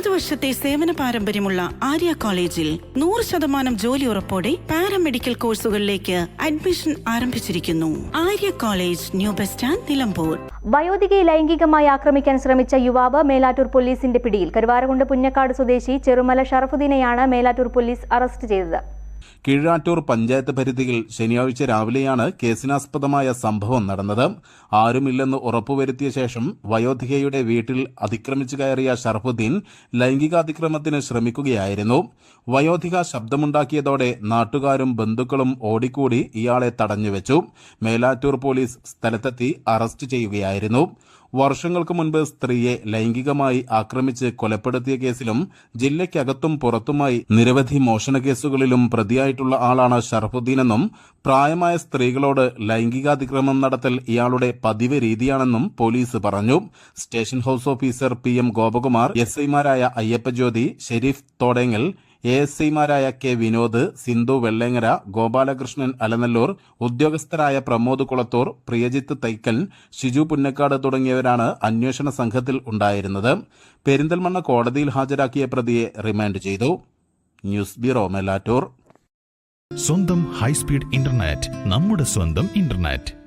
30 വർഷത്തെ സേവന പാരമ്പര്യമുള്ള ആര്യ കോളേജിൽ 100% ജോലി ഉറപ്പോടെ പാരാമെഡിക്കൽ കോഴ്സുകളിലേക്ക് അഡ്മിഷൻ ആരംഭിച്ചിരിക്കുന്നു. Arya college, new bus stand, Nilambur. വയോധികയെ ലൈംഗികമായി ആക്രമിക്കാൻ ശ്രമിച്ച യുവാവ് മേലാറ്റൂർ പോലീസിന്റെ പിടിയിൽ. കരുവാരകുണ്ട് പുന്നക്കാട് സ്വദേശി ചെറുമല ഷറഫുദ്ദീനെയാണ് മേലാറ്റൂർ പോലീസ് അറസ്റ്റ് ചെയ്തത്. കീഴാറ്റൂർ പഞ്ചായത്ത് പരിധിയിൽ ശനിയാഴ്ച രാവിലെയാണ് കേസിനാസ്പദമായ സംഭവം നടന്നത്. ആരുമില്ലെന്ന് ഉറപ്പുവരുത്തിയ ശേഷം വയോധികയുടെ വീട്ടിൽ അതിക്രമിച്ചു കയറിയ ഷറഫുദ്ദീൻ ലൈംഗികാതിക്രമത്തിന് ശ്രമിക്കുകയായിരുന്നു. വയോധിക ശബ്ദമുണ്ടാക്കിയതോടെ നാട്ടുകാരും ബന്ധുക്കളും ഓടിക്കൂടി ഇയാളെ തടഞ്ഞുവെച്ചു. മേലാറ്റൂർ പോലീസ് സ്ഥലത്തെത്തി അറസ്റ്റ് ചെയ്യുകയായിരുന്നു. വർഷങ്ങൾക്ക് മുൻപ് സ്ത്രീയെ ലൈംഗികമായി ആക്രമിച്ച് കൊലപ്പെടുത്തിയ കേസിലും ജില്ലയ്ക്കകത്തും പുറത്തുമായി നിരവധി മോഷണ കേസുകളിലും പ്രതിയായിട്ടുള്ള ആളാണ് ഷറഫുദ്ദീനെന്നും പ്രായമായ സ്ത്രീകളോട് ലൈംഗികാതിക്രമം നടത്തൽ ഇയാളുടെ പതിവ് രീതിയാണെന്നും പോലീസ് പറഞ്ഞു. Station house officer PM Gopakumar, SIമാരായ അയ്യപ്പജ്യോതി, ഷെരീഫ് തോടേങ്ങൽ, ASIമാരായ K വിനോദ്, സിന്ധു വെള്ളേങ്ങര, ഗോപാലകൃഷ്ണൻ അലനല്ലൂർ, ഉദ്യോഗസ്ഥരായ പ്രമോദ് കുളത്തൂർ, പ്രിയജിത്ത് തൈക്കൽ, ഷിജു പുന്നക്കാട് തുടങ്ങിയവരാണ് അന്വേഷണ സംഘത്തിൽ ഉണ്ടായിരുന്നത്. പെരിന്തൽമണ്ണ കോടതിയിൽ ഹാജരാക്കിയ പ്രതിയെ റിമാൻഡ് ചെയ്തു. News bureau, Melattur. സ്വന്തം ഹൈസ്പീഡ് ഇന്റർനെറ്റ്, നമ്മുടെ സ്വന്തം ഇന്റർനെറ്റ്.